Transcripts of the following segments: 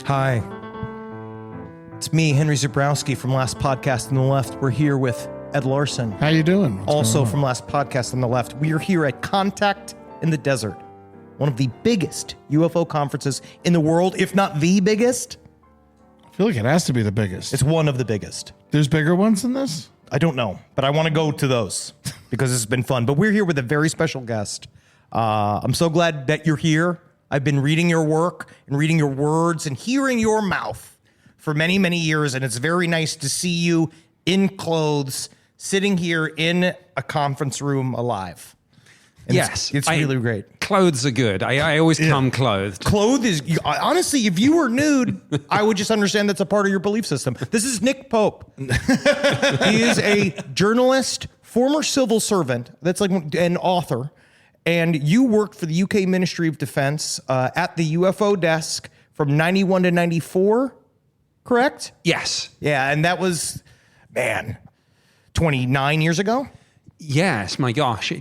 Hi. It's me, Henry Zabrowski from Last Podcast on the Left. We're here with Ed Larson. How you doing? Also from Last Podcast on the Left. We are here at Contact in the Desert, one of the biggest UFO conferences in the world, if not the biggest. I feel like it has to be the biggest. It's one of the biggest. There's bigger ones than this? I don't know, but I want to go to those because this has been fun. But we're here with a very special guest. I'm so glad that you're here. I've been reading your work and reading your words and hearing your mouth for many, many years, and it's very nice to see you in clothes, sitting here in a conference room alive. And yes. It's really great. Clothes are good. I always come clothed. Honestly, if you were nude, I would just understand that's a part of your belief system. This is Nick Pope. He is a journalist, former civil servant, that's like an author, and you worked for the UK Ministry of Defense at the UFO desk from 91 to 94, correct? Yes. Yeah, and that was, 29 years ago? Yes, my gosh.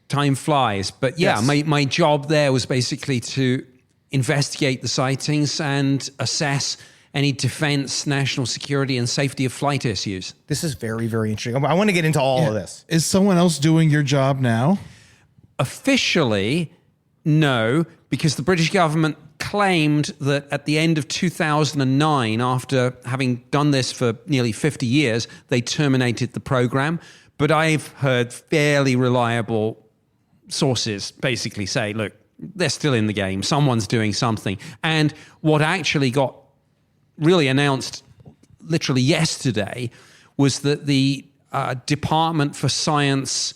Time flies. But yeah, Yes. my job there was basically to investigate the sightings and assess any defense, national security, and safety of flight issues. This is very, very interesting. I want to get into all of this. Is someone else doing your job now? Officially, no, because the British government claimed that at the end of 2009, after having done this for nearly 50 years, they terminated the program. But I've heard fairly reliable sources basically say, look, they're still in the game. Someone's doing something. And what actually got really announced literally yesterday was that the Department for Science,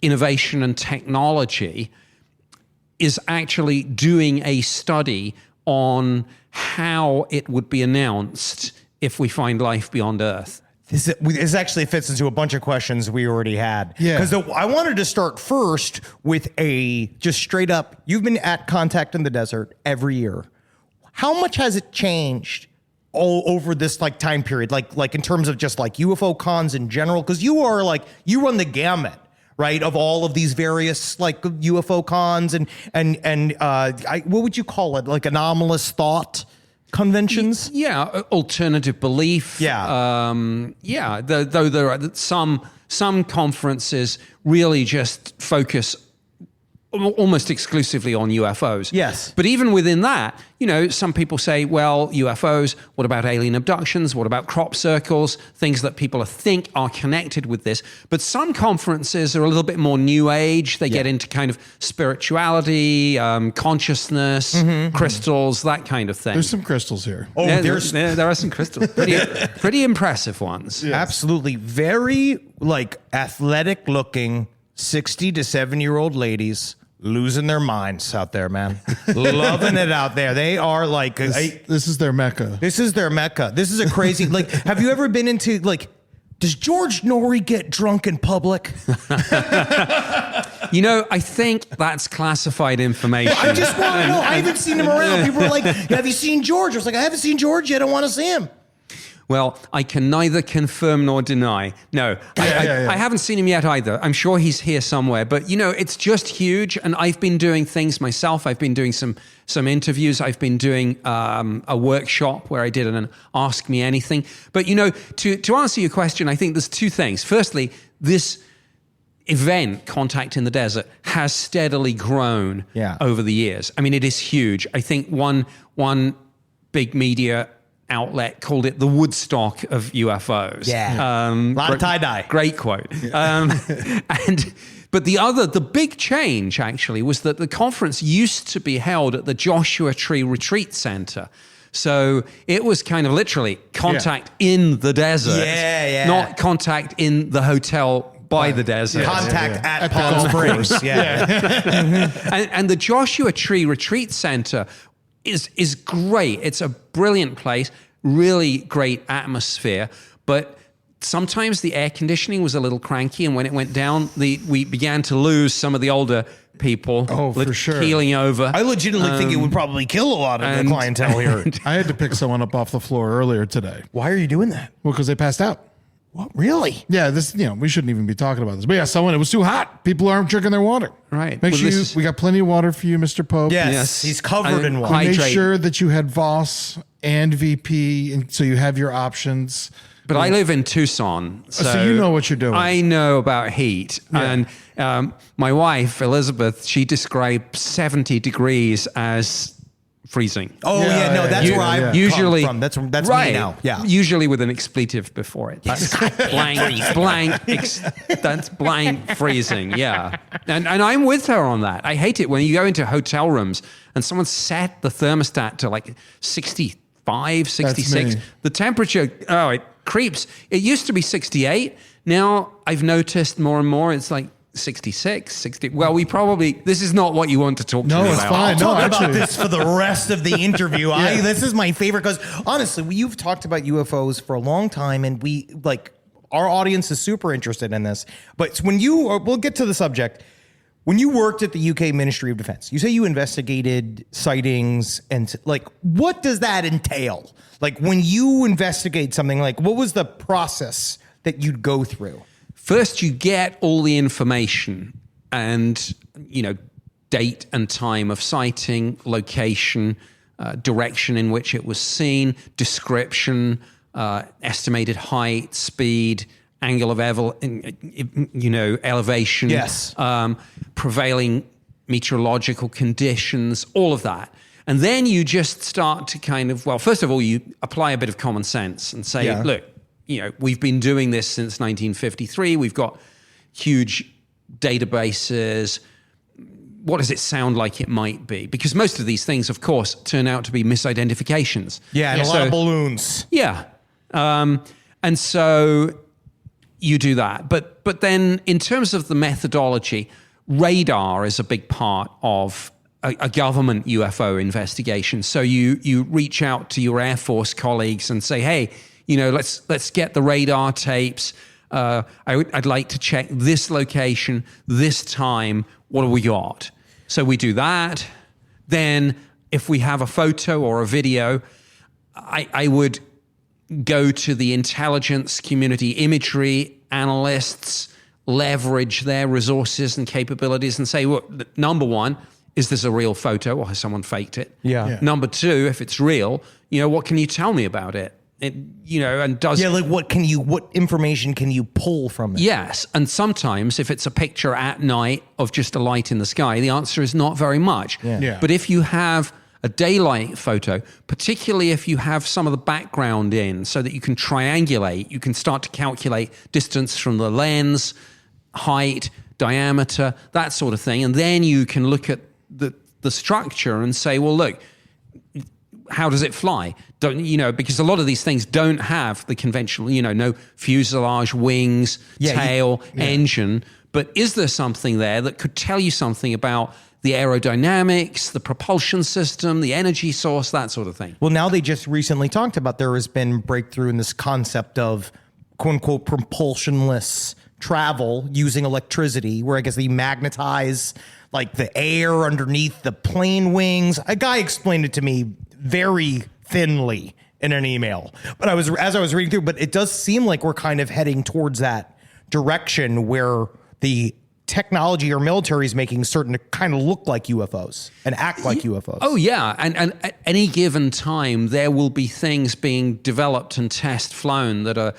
Innovation and Technology is actually doing a study on how it would be announced if we find life beyond Earth. This actually fits into a bunch of questions we already had. Yeah. Because I wanted to start first with just straight up, you've been at Contact in the Desert every year. How much has it changed all over this time period? Like in terms of just UFO cons in general? Because you run the gamut, right, of all of these various UFO cons and what would you call it? Like anomalous thought conventions? Yeah, alternative belief. Yeah. Though there are some conferences really just focus almost exclusively on UFOs. Yes. But even within that, some people say, well, UFOs, what about alien abductions? What about crop circles? Things that people think are connected with this. But some conferences are a little bit more new age. They get into kind of spirituality, consciousness, crystals, that kind of thing. There's some crystals here. Oh, there are some crystals. Pretty impressive ones. Yes. Absolutely. Very athletic looking 60 to 70-year-old ladies losing their minds out there, man. Loving it out there. They are This is their mecca. this is their mecca. This is a crazy, have you ever been into, does George Norrie get drunk in public? I think that's classified information. I just want to know. I haven't seen him around. People are like, have you seen George? I was like, I haven't seen George yet. I want to see him. Well, I can neither confirm nor deny. No, I haven't seen him yet either. I'm sure he's here somewhere. But, it's just huge. And I've been doing things myself. I've been doing some interviews. I've been doing a workshop where I did an Ask Me Anything. But, to answer your question, I think there's two things. Firstly, this event, Contact in the Desert, has steadily grown over the years. I mean, it is huge. I think one big media outlet called it the Woodstock of UFOs. Yeah. A lot of tie-dye. Great quote. But the big change actually was that the conference used to be held at the Joshua Tree Retreat Center. So it was kind of literally contact in the desert, not contact in the hotel by the desert. Contact at Palm Springs. And the Joshua Tree Retreat Center is great. It's a brilliant place, really great atmosphere, but sometimes the air conditioning was a little cranky, and when it went down, we began to lose some of the older people. Oh, for sure. Keeling over. I legitimately think it would probably kill a lot of the clientele here. I had to pick someone up off the floor earlier today. Why are you doing that? Well, because they passed out. What, really? Yeah, we shouldn't even be talking about this. But yeah, it was too hot. People aren't drinking their water. Right. Make sure we got plenty of water for you, Mr. Pope. Yes, he's covered in water. Make sure that you had Voss and VP, and so you have your options. But I live in Tucson, So you know what you're doing. I know about heat. And my wife, Elizabeth, she described 70 degrees as freezing. Oh yeah, no, that's where I usually come from. That's right, me now. Yeah, usually with an expletive before it. That's that's blank freezing. Yeah, and I'm with her on that. I hate it when you go into hotel rooms and someone set the thermostat to like 65, 66. The temperature, it creeps. It used to be 68. Now I've noticed more and more it's like 66, 60. Well, this is not what you want to talk to me about. No, it's fine. I'll talk about this for the rest of the interview. This is my favorite because honestly, you've talked about UFOs for a long time, and our audience is super interested in this. But we'll get to the subject. When you worked at the UK Ministry of Defense, you say you investigated sightings, and what does that entail? Like when you investigate something, what was the process that you'd go through? First, you get all the information and, date and time of sighting, location, direction in which it was seen, description, estimated height, speed, angle of elevation, yes, prevailing meteorological conditions, all of that. And then you just start to first of all, you apply a bit of common sense and say, look, we've been doing this since 1953. We've got huge databases. What does it sound like it might be? Because most of these things, of course, turn out to be misidentifications. Yeah, and a lot of balloons. Yeah. And so you do that. But then in terms of the methodology, radar is a big part of a government UFO investigation. So you reach out to your Air Force colleagues and say, hey, let's get the radar tapes. I'd like to check this location, this time. What do we got? So we do that. Then if we have a photo or a video, I would go to the intelligence community, imagery analysts, leverage their resources and capabilities and say, well, number one, is this a real photo or has someone faked it? Yeah. Number two, if it's real, what can you tell me about it? And does what information can you pull from it? Yes, and sometimes if it's a picture at night of just a light in the sky, the answer is not very much. Yeah. But if you have a daylight photo, particularly if you have some of the background in so that you can triangulate, you can start to calculate distance from the lens, height, diameter, that sort of thing, and then you can look at the structure and say, well, look, how does it fly? Because a lot of these things don't have the conventional, no fuselage, wings, tail, engine. But is there something there that could tell you something about the aerodynamics, the propulsion system, the energy source, that sort of thing? Well, now they just recently talked about there has been breakthrough in this concept of quote unquote propulsionless travel using electricity, where I guess they magnetize the air underneath the plane wings. A guy explained it to me very thinly in an email, but as I was reading through, but it does seem like we're kind of heading towards that direction where the technology or military is making certain to kind of look like UFOs and act like UFOs. Oh yeah, and at any given time there will be things being developed and test flown that are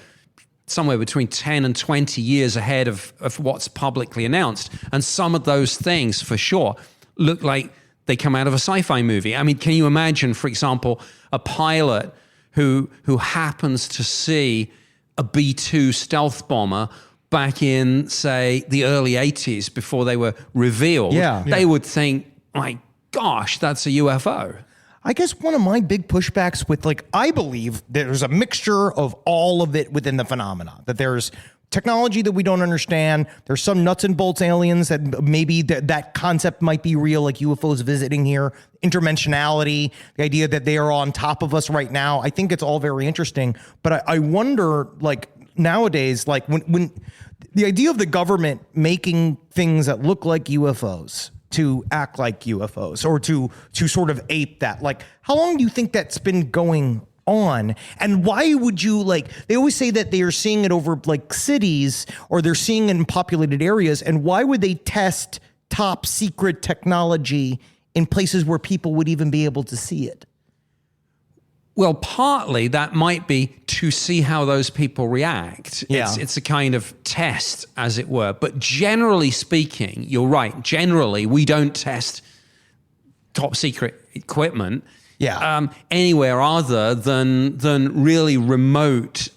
somewhere between 10 and 20 years ahead of what's publicly announced. And some of those things, for sure, look like they come out of a sci-fi movie. I mean, can you imagine, for example, a pilot who happens to see a B-2 stealth bomber back in, say, the early 80s before they were revealed? They would think, my gosh, that's a UFO. I guess one of my big pushbacks with I believe there's a mixture of all of it within the phenomena, that there's technology that we don't understand. There's some nuts and bolts aliens that maybe that concept might be real, like UFOs visiting here, interdimensionality, the idea that they are on top of us right now. I think it's all very interesting, but I wonder nowadays, when the idea of the government making things that look like UFOs to act like UFOs or to sort of ape that. How long do you think that's been going on? And why would you they always say that they are seeing it over cities or they're seeing it in populated areas. And why would they test top secret technology in places where people would even be able to see it? Well, partly that might be to see how those people react. Yeah. It's a kind of test, as it were. But generally speaking, you're right. Generally, we don't test top secret equipment anywhere other than really remote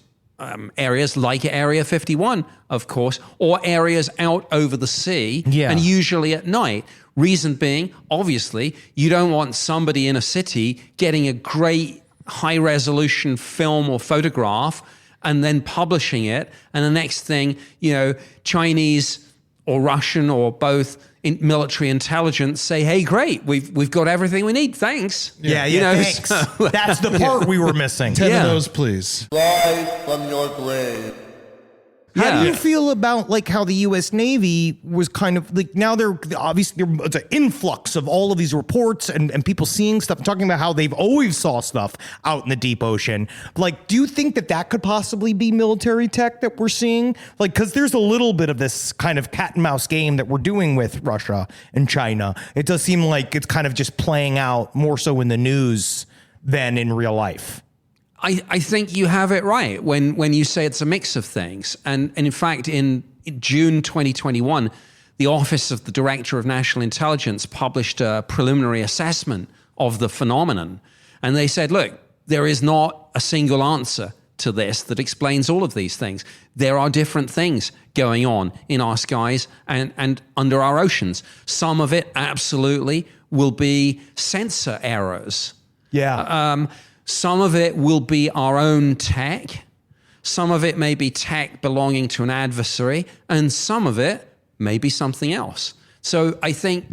areas like Area 51, of course, or areas out over the sea, and usually at night. Reason being, obviously, you don't want somebody in a city getting a great high-resolution film or photograph and then publishing it, and the next thing, Chinese or Russian or both military intelligence say, "Hey, great, we've got everything we need. Thanks." Thanks. That's the part we were missing. 10 of those, please. Rise from your grave. How do you feel about like how the U.S. Navy was kind of like now it's an influx of all of these reports and people seeing stuff, talking about how they've always saw stuff out in the deep ocean. Like, do you think that could possibly be military tech that we're seeing? Like, because there's a little bit of this kind of cat and mouse game that we're doing with Russia and China. It does seem like it's kind of just playing out more so in the news than in real life. I think you have it right when you say it's a mix of things. And in fact, in June 2021, the Office of the Director of National Intelligence published a preliminary assessment of the phenomenon. And they said, look, there is not a single answer to this that explains all of these things. There are different things going on in our skies and under our oceans. Some of it absolutely will be sensor errors. Some of it will be our own tech. Some of it may be tech belonging to an adversary, and some of it may be something else. So I think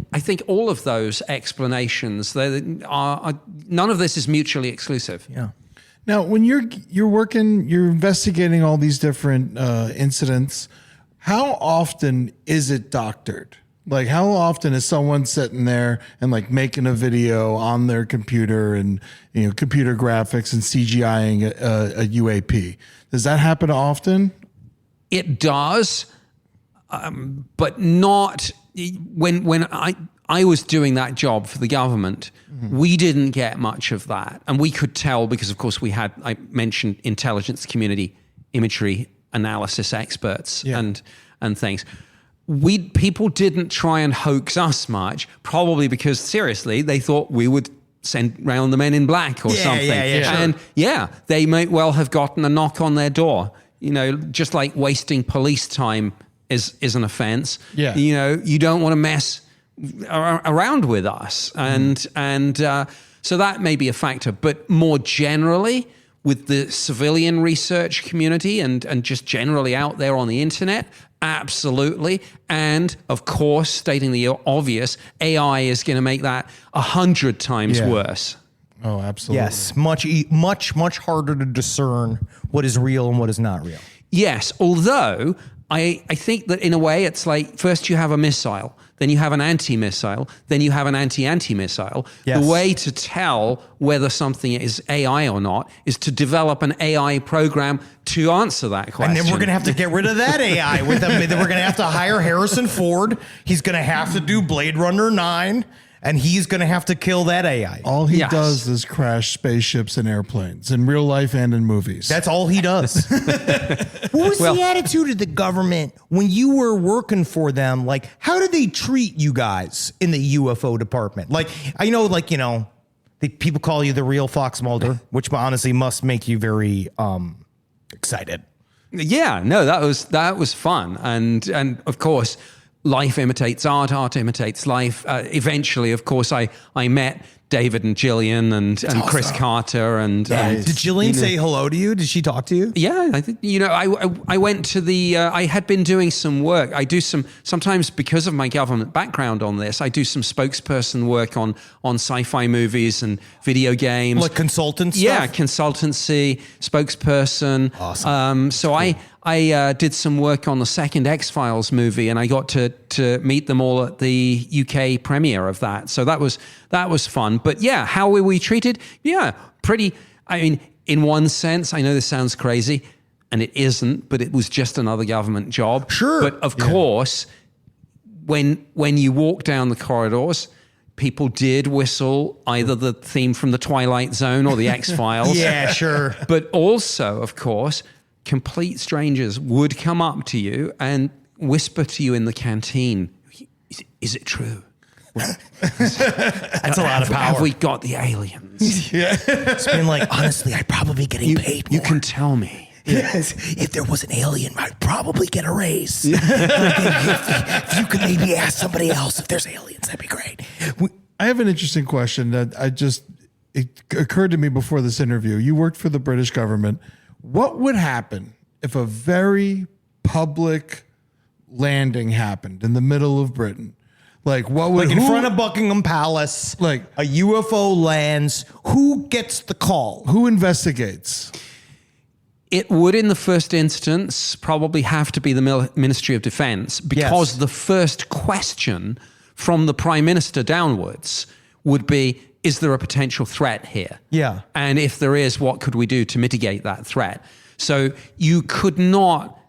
all of those explanations, are none of this is mutually exclusive. Yeah. Now, when you're working, you're investigating all these different incidents, how often is it doctored? Like, how often is someone sitting there and like making a video on their computer and, computer graphics and CGIing a UAP? Does that happen often? It does, but not when I was doing that job for the government. We didn't get much of that, and we could tell because, of course, I mentioned intelligence community imagery analysis experts and things. People didn't try and hoax us much, probably because seriously, they thought we would send round the Men in Black or something. And they might well have gotten a knock on their door. Just like wasting police time is an offense. You don't want to mess around with us. And so that may be a factor. But more generally, with the civilian research community and just generally out there on the internet, absolutely. And of course, stating the obvious, AI is going to make that 100 times worse. Oh, absolutely. Yes, much harder to discern what is real and what is not real. Yes, although I think that in a way it's like first you have a missile, then you have an anti-missile, then you have an anti-missile. Yes. The way to tell whether something is AI or not is to develop an AI program to answer that question. And then we're going to have to get rid of that AI. Then we're going to have to hire Harrison Ford. He's going to have to do Blade Runner 9. And he's going to have to kill that AI. All he does is crash spaceships and airplanes in real life and in movies. That's all he does. What was the attitude of the government when you were working for them? Like, how did they treat you guys in the UFO department? Like, I know, people call you the real Fox Mulder, which honestly must make you very excited. Yeah, no, that was fun. And of course, life imitates art, art imitates life. Eventually, of course, I met David and Jillian and Chris Carter and did Jillian say hello to you? Did she talk to you? Yeah, I think I went to the. I had been doing some work. I do sometimes because of my government background on this. I do some spokesperson work on sci-fi movies and video games, like consultant stuff. Yeah, consultancy, spokesperson. Awesome. So I did some work on the second X-Files movie, and I got to meet them all at the UK premiere of that. So that was fun. But yeah, how were we treated? Yeah, pretty. I mean, in one sense, I know this sounds crazy, and it isn't, but it was just another government job. Sure. But of course, when you walk down the corridors, people did whistle either the theme from The Twilight Zone or The X-Files. Yeah, sure. But also, of course, complete strangers would come up to you and whisper to you in the canteen, is it true? That's a lot of power. Have we got the aliens? It's been like, honestly, I'd probably getting paid more. You can tell me. Yes. If there was an alien, I'd probably get a raise. If you could maybe ask somebody else if there's aliens, that'd be great. I have an interesting question that it occurred to me before this interview. You worked for the British government. What would happen if a very public landing happened in the middle of Britain? Like what would in front of Buckingham Palace, like a UFO lands, who gets the call? Who investigates? It would, in the first instance, probably have to be the Ministry of Defense, because Yes. the first question from the Prime Minister downwards would be, is there a potential threat here? Yeah. And if there is, what could we do to mitigate that threat? So you could not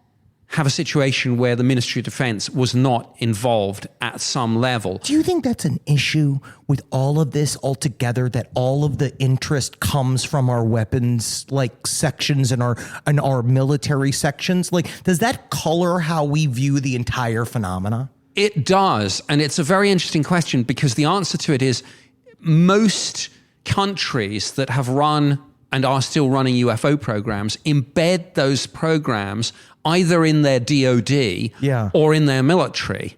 have a situation where the Ministry of Defense was not involved at some level. Do you think that's an issue with all of this altogether, that all of the interest comes from our weapons like sections and our military sections? Like, does that color how we view the entire phenomena? It does. And it's a very interesting question, because the answer to it is most countries that have run and are still running UFO programs embed those programs either in their DOD or in their military.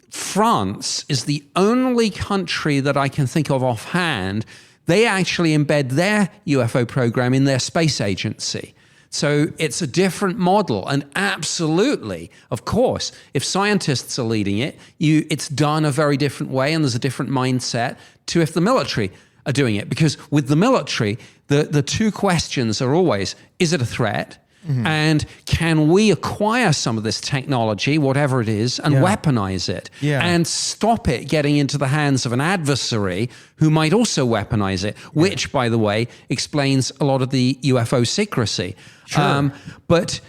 France is the only country that I can think of offhand. They actually embed their UFO program in their space agency. So it's a different model. And absolutely, of course, if scientists are leading it, it's done a very different way, and there's a different mindset to if the military are doing it. Because with the military, the two questions are always, is it a threat? Mm-hmm. And can we acquire some of this technology, whatever it is, and weaponize it? And stop it getting into the hands of an adversary who might also weaponize it, which, by the way, explains a lot of the UFO secrecy. Sure. But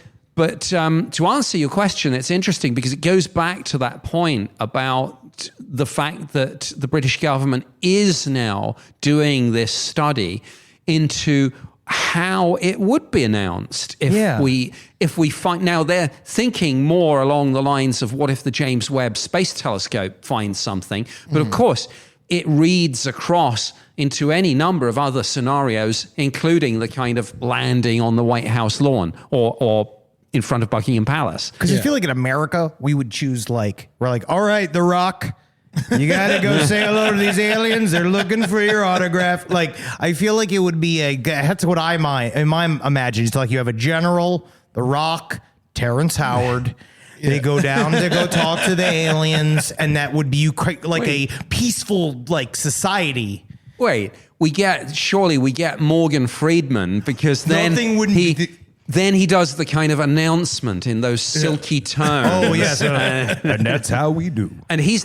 to answer your question, it's interesting because it goes back to that point about the fact that the British government is now doing this study into how it would be announced if we find. Now they're thinking more along the lines of what if the James Webb Space Telescope finds something, but of course it reads across into any number of other scenarios, including the kind of landing on the White House lawn or in front of Buckingham Palace. Because I feel like in America we would choose we're like, all right, The Rock, you got to go say hello to these aliens. They're looking for your autograph. Like, I feel like it would be that's what I imagine. It's like you have a general, The Rock, Terrence Howard. They go down to go talk to the aliens, and that would be a peaceful society. Wait, we get Morgan Freeman, because then Nothing wouldn't then he does the kind of announcement in those silky tones. Oh, yes. And that's how we do. And he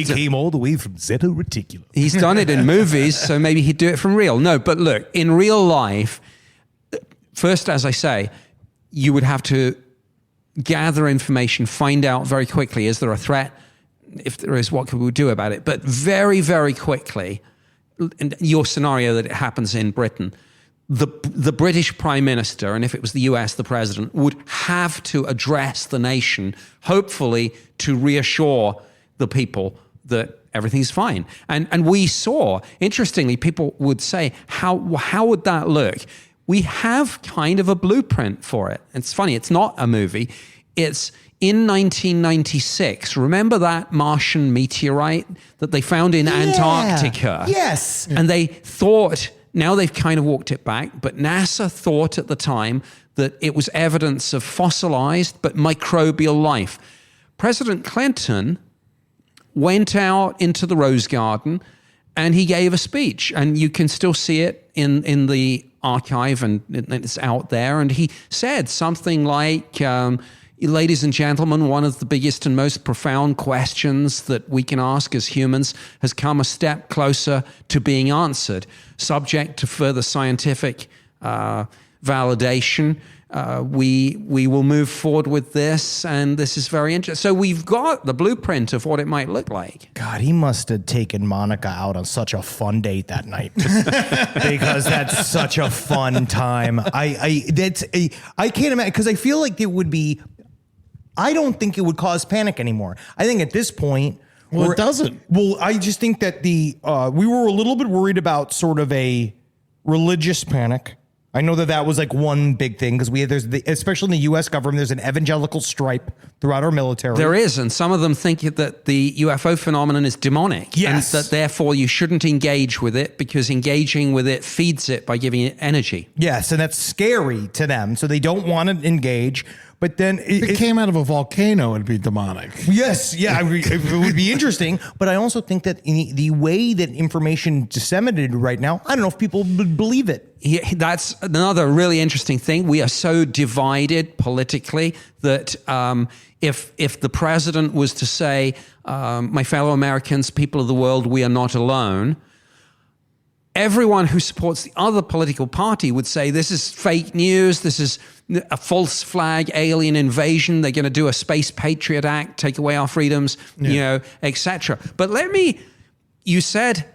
came all the way from Zeta Reticuli. He's done it in movies, so maybe he'd do it from real. No, but look, in real life, first, as I say, you would have to gather information, find out very quickly, is there a threat? If there is, what could we do about it? But very, very quickly, in your scenario that it happens in Britain, the British Prime Minister, and if it was the US, the President, would have to address the nation, hopefully to reassure the people that everything's fine. And we saw, interestingly, people would say, how would that look? We have kind of a blueprint for it. It's funny, it's not a movie. It's in 1996. Remember that Martian meteorite that they found in Antarctica? Yes. And they thought, now they've kind of walked it back, but NASA thought at the time that it was evidence of fossilized but microbial life. President Clinton went out into the Rose Garden and he gave a speech, and you can still see it in the archive, and it's out there. And he said something like, ladies and gentlemen, one of the biggest and most profound questions that we can ask as humans has come a step closer to being answered, subject to further scientific validation. We will move forward with this, and this is very interesting. So we've got the blueprint of what it might look like. God, he must have taken Monica out on such a fun date that night because that's such a fun time. I can't imagine, because I feel like it would be. I don't think it would cause panic anymore. I think at this point, well, it doesn't. Well, I just think that we were a little bit worried about sort of a religious panic. I know that was like one big thing because especially in the U.S. government, there's an evangelical stripe throughout our military. There is, and some of them think that the UFO phenomenon is demonic. Yes. And that therefore you shouldn't engage with it because engaging with it feeds it by giving it energy. Yes, and that's scary to them, so they don't want to engage. But then If it came out of a volcano, it'd be demonic. Yes, yeah, it would be interesting. But I also think that in the way that information disseminated right now, I don't know if people would believe it. Yeah, that's another really interesting thing. We are so divided politically that if the president was to say, my fellow Americans, people of the world, we are not alone, everyone who supports the other political party would say this is fake news, this is a false flag alien invasion, they're going to do a Space Patriot Act, take away our freedoms, etc. But you said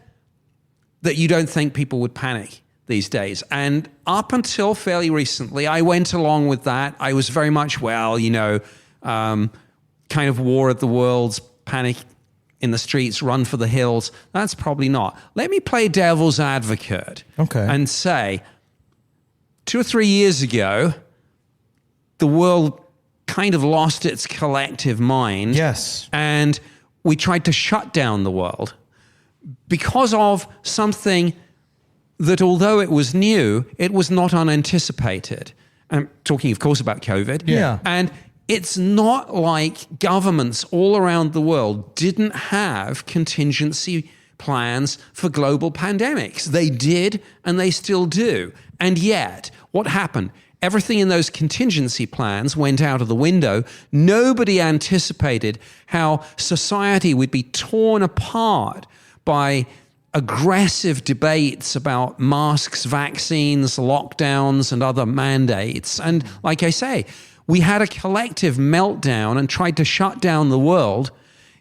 that you don't think people would panic these days. And up until fairly recently, I went along with that. I was very much, kind of war of the worlds, panic in the streets, run for the hills. That's probably not. Let me play devil's advocate. Okay. And say, 2 or 3 years ago, the world kind of lost its collective mind. Yes. And we tried to shut down the world because of something that, although it was new, it was not unanticipated. I'm talking, of course, about COVID. Yeah. And it's not like governments all around the world didn't have contingency plans for global pandemics. They did, and they still do. And yet, what happened? Everything in those contingency plans went out of the window. Nobody anticipated how society would be torn apart by aggressive debates about masks, vaccines, lockdowns, and other mandates. And like I say, we had a collective meltdown and tried to shut down the world.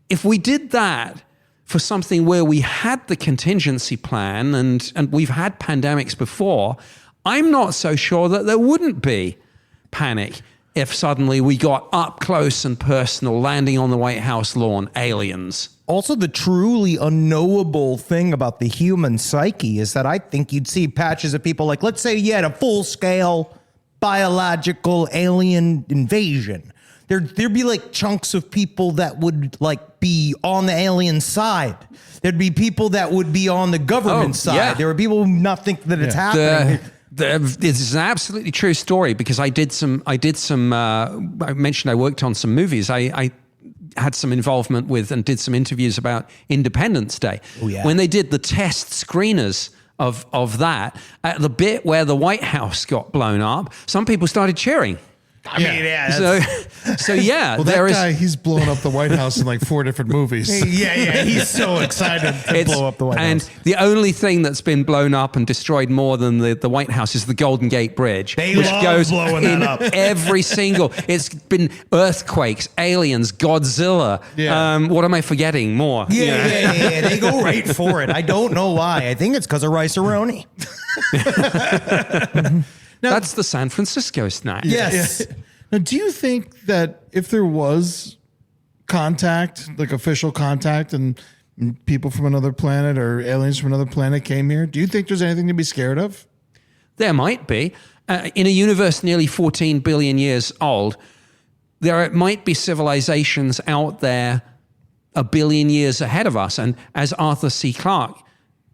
If we did that for something where we had the contingency plan, and we've had pandemics before, I'm not so sure that there wouldn't be panic if suddenly we got up close and personal, landing on the White House lawn, aliens. Also, the truly unknowable thing about the human psyche is that I think you'd see patches of people like, let's say you had a full-scale biological alien invasion. There'd be like chunks of people that would like be on the alien side. There'd be people that would be on the government side. Yeah. There are people who not think that it's happening. This is an absolutely true story because I mentioned I worked on some movies. I had some involvement with and did some interviews about Independence Day. Oh, yeah. When they did the test screeners of that, at the bit where the White House got blown up, some people started cheering. I mean, yeah. So yeah, Well, that guy, he's blown up the White House in like 4 different movies. Yeah. He's so excited to blow up the White House. And the only thing that's been blown up and destroyed more than the White House is the Golden Gate Bridge. They which love goes blowing in that up. every single. It's been earthquakes, aliens, Godzilla. Yeah. What am I forgetting? More. Yeah. They go right for it. I don't know why. I think it's because of rice-a-roni. That's the San Francisco snack. Yes. Now, do you think that if there was contact, like official contact, and people from another planet or aliens from another planet came here, do you think there's anything to be scared of? There might be. In a universe nearly 14 billion years old, there might be civilizations out there a billion years ahead of us. And as Arthur C. Clarke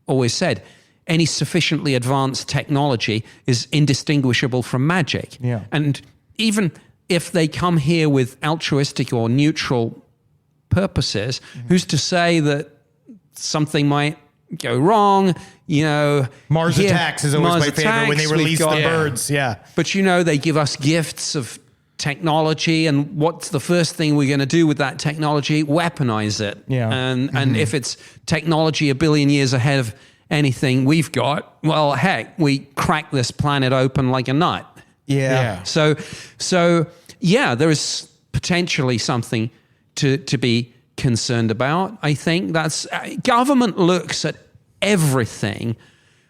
always said, any sufficiently advanced technology is indistinguishable from magic. Yeah. And even if they come here with altruistic or neutral purposes, who's to say that something might go wrong? Mars Attacks is always my favorite when they release the birds. Yeah. But they give us gifts of technology, and what's the first thing we're going to do with that technology? Weaponize it. Yeah. And if it's technology a billion years ahead of anything we've got, well, heck, we crack this planet open like a nut. Yeah. So yeah, there is potentially something to be concerned about. I think that's government looks at everything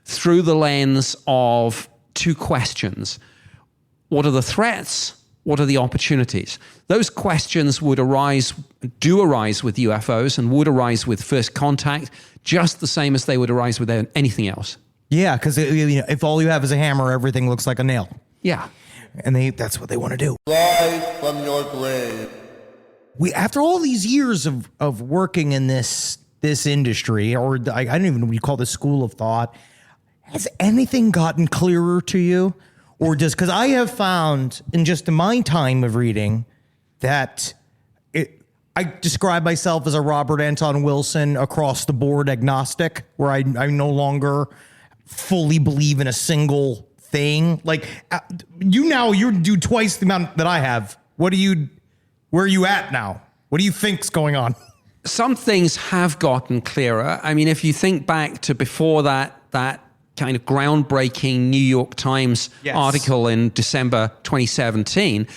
through the lens of two questions. What are the threats? What are the opportunities? Those questions do arise with UFOs and would arise with first contact, just the same as they would arise with anything else. Yeah, because if all you have is a hammer, everything looks like a nail. Yeah. And that's what they want to do. Rise from your grave. After all these years of working in this industry, or I don't even know what you call this school of thought, has anything gotten clearer to you? Or because I have found in my time of reading that I describe myself as a Robert Anton Wilson across the board agnostic, where I no longer fully believe in a single thing. Like you do twice the amount that I have. Where are you at now? What do you think's going on? Some things have gotten clearer. I mean, if you think back to before that kind of groundbreaking New York Times article in December 2017,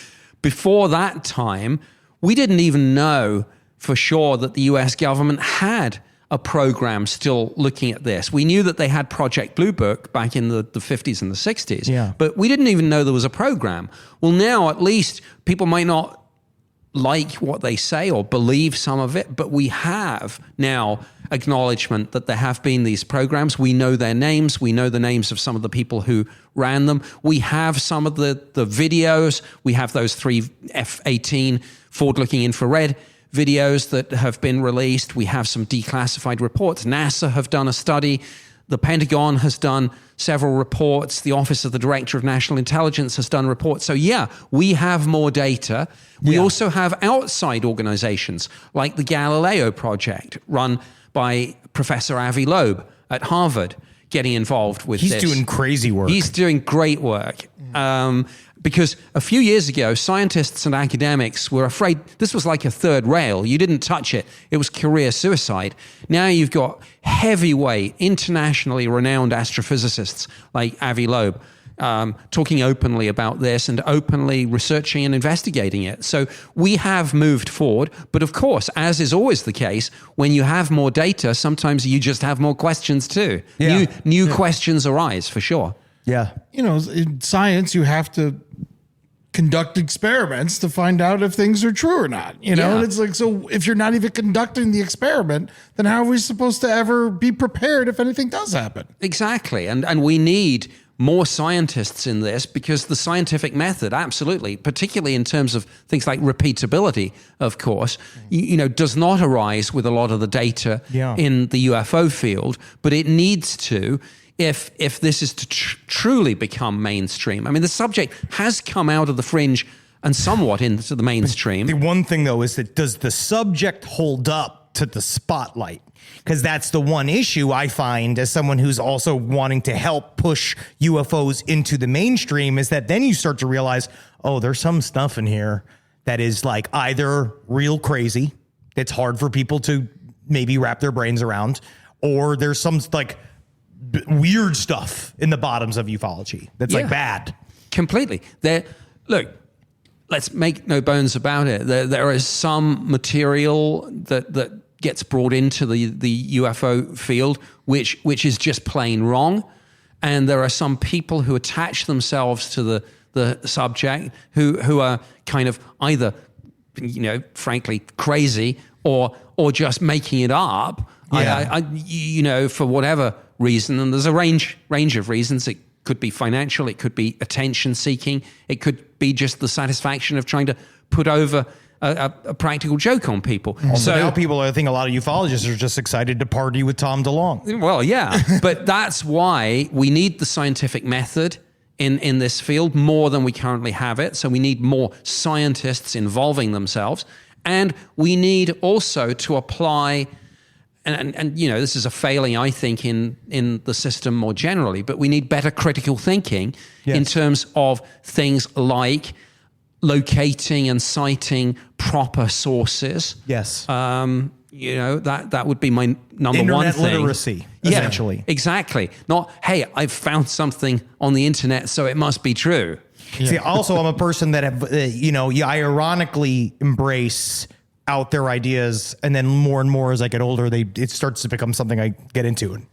before that time, we didn't even know for sure that the US government had a program still looking at this. We knew that they had Project Blue Book back in the 50s and the 60s, but we didn't even know there was a program. Well, now at least people might not like what they say or believe some of it, but we have now acknowledgement that there have been these programs. We know their names. We know the names of some of the people who ran them. We have some of the videos. We have those 3 F-18 forward-looking infrared videos that have been released. We have some declassified reports. NASA have done a study. The Pentagon has done several reports. The Office of the Director of National Intelligence has done reports. So yeah, we have more data. We also have outside organizations like the Galileo Project, run by Professor Avi Loeb at Harvard, getting involved with this. He's doing crazy work. He's doing great work. Because a few years ago, scientists and academics were afraid this was like a third rail. You didn't touch it. It was career suicide. Now you've got heavyweight, internationally renowned astrophysicists like Avi Loeb talking openly about this and openly researching and investigating it. So we have moved forward. But of course, as is always the case, when you have more data, sometimes you just have more questions too. New questions arise, for sure. Yeah. In science, you have to conduct experiments to find out if things are true or not. And it's like, so if you're not even conducting the experiment, then how are we supposed to ever be prepared if anything does happen? Exactly. And we need more scientists in this, because the scientific method, absolutely, particularly in terms of things like repeatability, of course, does not arise with a lot of the data in the UFO field, but it needs to, if this is to truly become mainstream. I mean, the subject has come out of the fringe and somewhat into the mainstream. The one thing, though, is that does the subject hold up to the spotlight? Because that's the one issue I find as someone who's also wanting to help push UFOs into the mainstream, is that then you start to realize, oh, there's some stuff in here that is like either real crazy, it's hard for people to maybe wrap their brains around, or there's some like weird stuff in the bottoms of ufology that's like bad. Completely. Look, let's make no bones about it. There is some material that gets brought into the UFO field, which is just plain wrong. And there are some people who attach themselves to the subject who are kind of either, frankly, crazy or just making it up. For whatever reason. And there's a range of reasons. It could be financial, it could be attention seeking, it could be just the satisfaction of trying to put over a practical joke on people. So now I think a lot of ufologists are just excited to party with Tom DeLonge. Well, yeah, but that's why we need the scientific method in this field more than we currently have it. So we need more scientists involving themselves, and we need also to apply. And this is a failing, I think, in the system more generally, but we need better critical thinking in terms of things like locating and citing proper sources. Yes. that would be my number one Internet thing. literacy, essentially. Exactly. Not, hey, I've found something on the internet, so it must be true. See, also, I'm a person that I ironically embrace out their ideas, and then more and more as I get older, it starts to become something I get into. And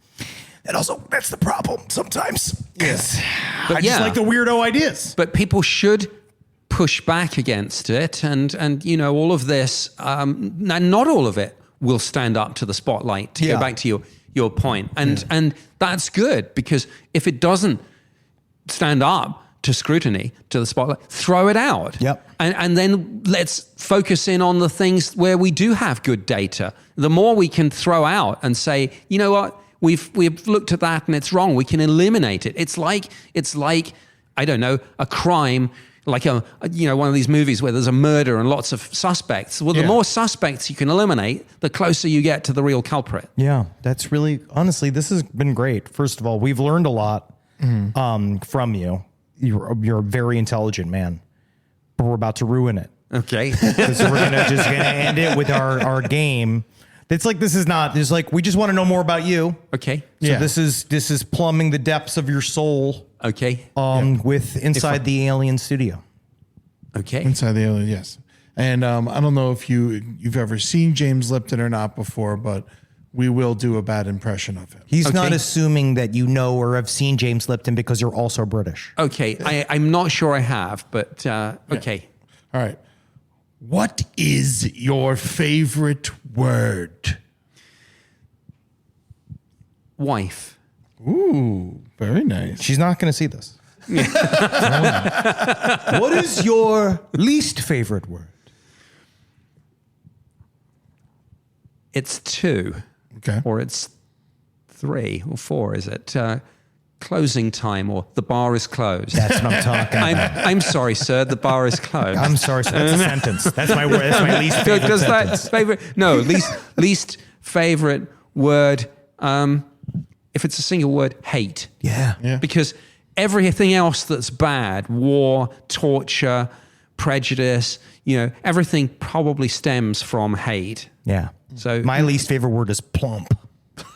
that's the problem sometimes. Yes, I just like the weirdo ideas. But people should push back against it, and all of this, and not all of it will stand up to the spotlight. To go back to your point, and that's good, because if it doesn't stand up to scrutiny, to the spotlight, throw it out. Yep. And then let's focus in on the things where we do have good data. The more we can throw out and say, you know what, we've looked at that and it's wrong, we can eliminate it. It's like I don't know, a crime, like one of these movies where there's a murder and lots of suspects. Well, the more suspects you can eliminate, the closer you get to the real culprit. Yeah, that's really, honestly, this has been great. First of all, we've learned a lot from you. You're a very intelligent man, but we're about to ruin it. Okay. Because we're gonna end it with our game. It's like, we just want to know more about you. Okay. So this is plumbing the depths of your soul. Okay. With Inside the Alien Studio. Okay. Inside the Alien, yes. And I don't know if you've ever seen James Lipton or not before, but we will do a bad impression of him. He's not assuming that you know or have seen James Lipton because you're also British. Okay. I'm not sure I have, but okay. All right. What is your favorite word? Wife. Ooh, very nice. She's not going to see this. What is your least favorite word? It's 2. Okay. Or it's 3 or 4, is it? Closing time, or the bar is closed. That's what I'm talking about. I'm sorry, sir. The bar is closed. I'm sorry, sir. That's a sentence. That's my word. That's my least favorite sentence. Least favorite word. If it's a single word, hate. Yeah. Because everything else that's bad, war, torture, prejudice, everything probably stems from hate. Yeah. So my least favorite word is plump.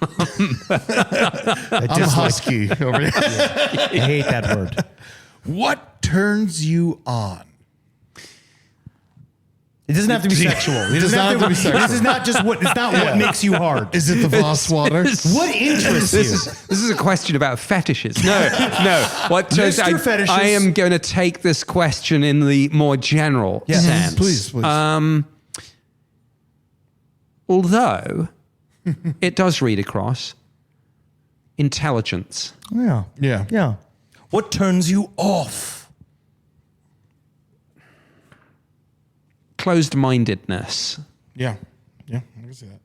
I'm a husky over here. I hate that word. What turns you on? It doesn't have to be sexual. It doesn't have to be sexual. This is not just what makes you hard. Is it the Voss water? What interests you? This is a question about fetishes. No. What turns Mr. Fetishes. I am going to take this question in the more general sense. Please. Although it does read across intelligence. Yeah. What turns you off? Closed-mindedness. Yeah, I can see that.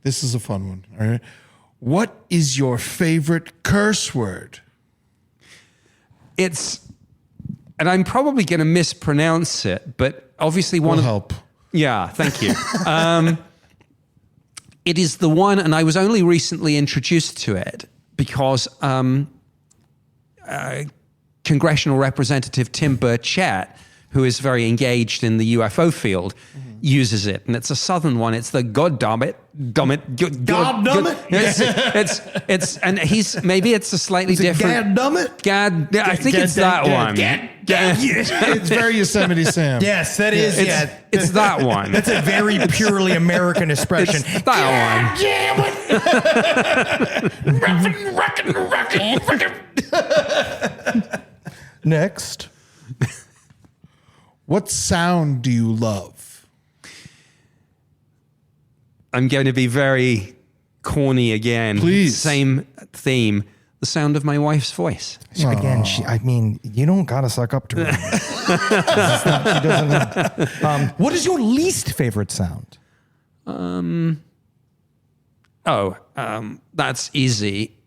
This is a fun one. All right. What is your favorite curse word? And I'm probably going to mispronounce it, but obviously help. Yeah, thank you. It is the one, and I was only recently introduced to it because Congressional Representative Tim Burchett, who is very engaged in the UFO field, uses it, and it's a Southern one. It's the God damn it. It's and maybe it's a slightly different. God damn it. Gad, I think it's that one. It's very Yosemite Sam. Yes, that is. It's that one. That's a very purely American expression. It's that one. Next. What sound do you love? I'm going to be very corny again. Please. Same theme. The sound of my wife's voice. Again, you don't got to suck up to her. She doesn't. What is your least favorite sound? That's easy.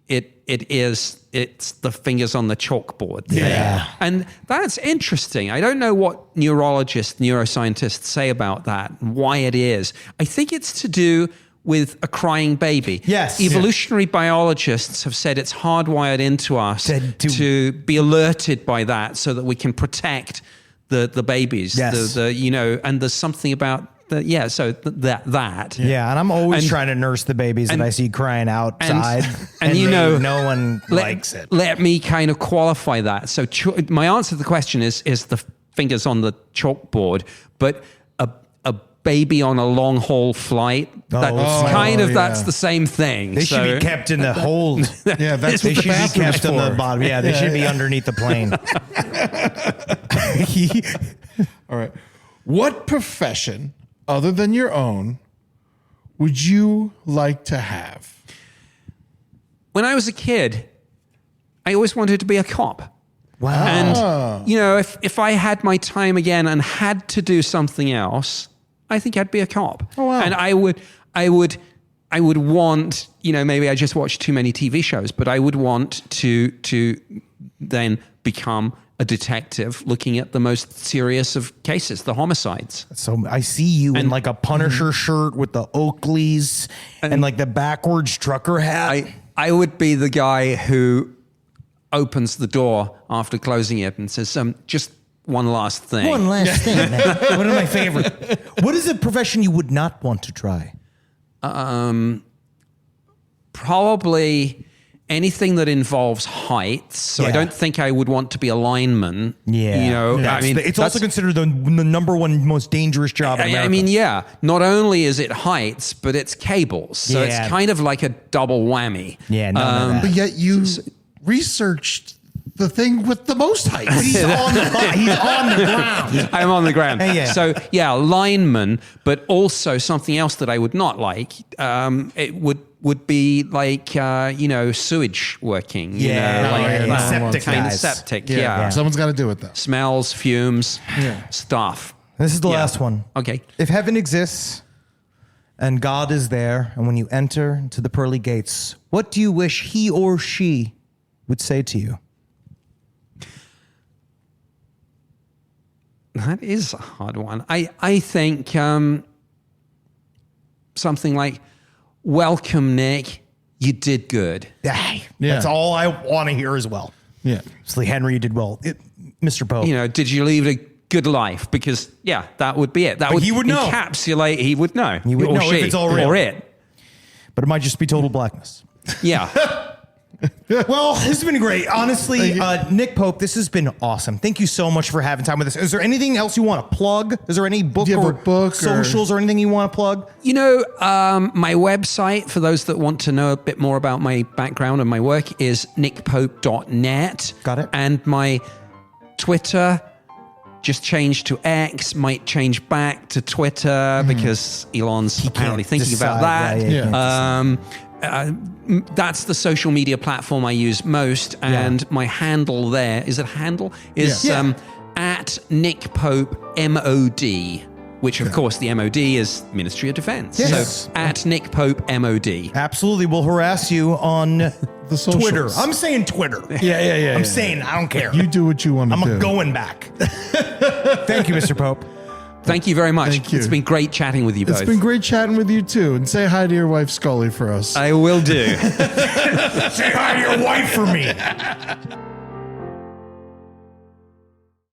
It's the fingers on the chalkboard thing. Yeah. And that's interesting. I don't know what neuroscientists say about that, and why it is. I think it's to do with a crying baby. Yes. Evolutionary biologists have said it's hardwired into us to be alerted by that so that we can protect the babies. Yes. And there's something about that. Yeah, and I'm always And- trying to nurse the babies that I see crying outside, and you know, no one likes it. Let me kind of qualify that. So my answer to the question is the fingers on the chalkboard, but a baby on a long haul flight. That's the same thing. They should be kept in the hold. Yeah, that's They what the should be bathroom is kept on the for. bottom. Yeah, they should be underneath the plane. All right. What profession, other than your own, would you like to have? When I was a kid, I always wanted to be a cop. Wow. And, you know, if I had my time again and had to do something else, I think I'd be a cop. Oh, wow. And I would want, you know, maybe I just watch too many TV shows, but I would want to then become a detective looking at the most serious of cases, the homicides. So I see you in like a Punisher shirt with the Oakleys and like the backwards trucker hat. I would be the guy who opens the door after closing it and says, just one last thing. One last thing, man. One of my favorite. What is a profession you would not want to try? Probably anything that involves heights. So I Yeah. don't think I would want to be a lineman. Yeah. You know, It's also considered the number one most dangerous job in America. I mean, yeah, not only is it heights, but it's cables. So Yeah. it's kind of like a double whammy. Yeah, none of that. But yet you researched the thing with the most height. He's on the ground. I'm on the ground. Yeah. So yeah, lineman, but also something else that I would not like. It would be like sewage working. You Yeah, know, like yeah, that septic kind of guys. septic. Yeah. Yeah. Someone's got to do it, though. Smells, fumes, stuff. This is the Yeah. last one. Okay. If heaven exists and God is there, and when you enter into the pearly gates, what do you wish he or she would say to you? That is a hard one. I think something like, "Welcome, Nick. You did good." Yeah. Yeah. That's all I want to hear as well. Yeah. Lee Henry, you did well. Mr. Poe. You know, did you lead a good life? Because that would be it. That would he would know. encapsulate. He would know. He would or know if she, it's all real. or it. But it might just be total blackness. Yeah. Well, this has been great. Honestly, Nick Pope, this has been awesome. Thank you so much for having time with us. Is there anything else you want to plug? Is there any book Do you have or a book socials or anything you want to plug? You know, my website, for those that want to know a bit more about my background and my work, is nickpope.net. Got it. And my Twitter just changed to X, might change back to Twitter because Elon's apparently thinking about that. Yeah. That's the social media platform I use most, and my handle there is at Nick Pope MOD, which of course the MOD is Ministry of Defense. Yes. So at Nick Pope MOD. Absolutely. We'll harass you on The socials. Twitter. I'm saying Twitter. Yeah. I'm saying I don't care. You do what you want to do. I'm going back. Thank you, Mr. Pope. Thank you very much. Thank you. It's been great chatting with you both. It's been great chatting with you, too. And say hi to your wife, Scully, for us. I will do. Say hi to your wife for me.